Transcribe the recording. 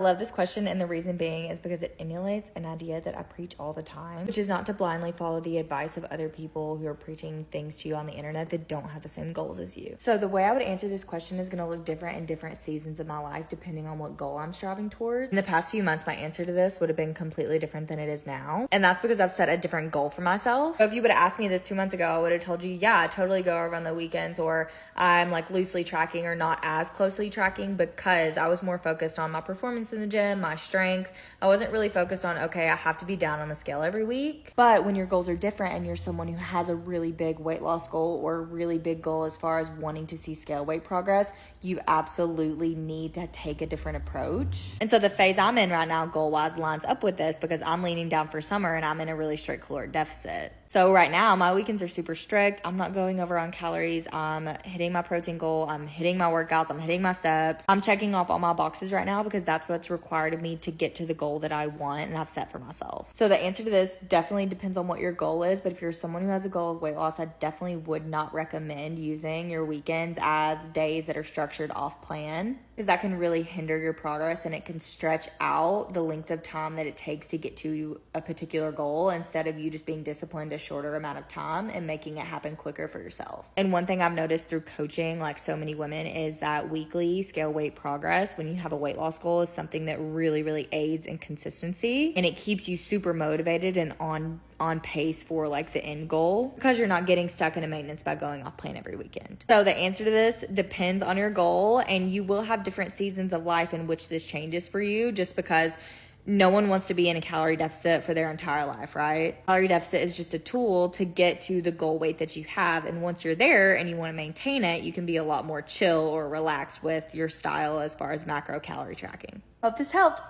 I love this question, and the reason being is because it emulates an idea that I preach all the time, which is not to blindly follow the advice of other people who are preaching things to you on the internet that don't have the same goals as you. So the way I would answer this question is going to look different in different seasons of my life depending on what goal I'm striving towards. In the past few months, my answer to this would have been completely different than it is now, and that's because I've set a different goal for myself. So if you would have asked me this 2 months ago, I would have told you, yeah, I totally go over on the weekends, or I'm like loosely tracking or not as closely tracking, because I was more focused on my performance in the gym, my strength. I wasn't really focused on, okay, I have to be down on the scale every week. But when your goals are different and you're someone who has a really big weight loss goal or a really big goal as far as wanting to see scale weight progress, you absolutely need to take a different approach. And so the phase I'm in right now, goal-wise, lines up with this because I'm leaning down for summer and I'm in a really strict caloric deficit. So right now, my weekends are super strict. I'm not going over on calories. I'm hitting my protein goal. I'm hitting my workouts. I'm hitting my steps. I'm checking off all my boxes right now because that's what's required of me to get to the goal that I want and I've set for myself. So the answer to this definitely depends on what your goal is. But if you're someone who has a goal of weight loss, I definitely would not recommend using your weekends as days that are structured off plan, because that can really hinder your progress and it can stretch out the length of time that it takes to get to a particular goal instead of you just being disciplined a shorter amount of time and making it happen quicker for yourself. And one thing I've noticed through coaching like so many women is that weekly scale weight progress when you have a weight loss goal is something that really aids in consistency, and it keeps you super motivated and on pace for like the end goal because you're not getting stuck in a maintenance by going off plan every weekend. So the answer to this depends on your goal, and you will have different seasons of life in which this changes for you, just because no one wants to be in a calorie deficit for their entire life, right? Calorie deficit is just a tool to get to the goal weight that you have. And once you're there and you want to maintain it, you can be a lot more chill or relaxed with your style as far as macro calorie tracking. Hope this helped.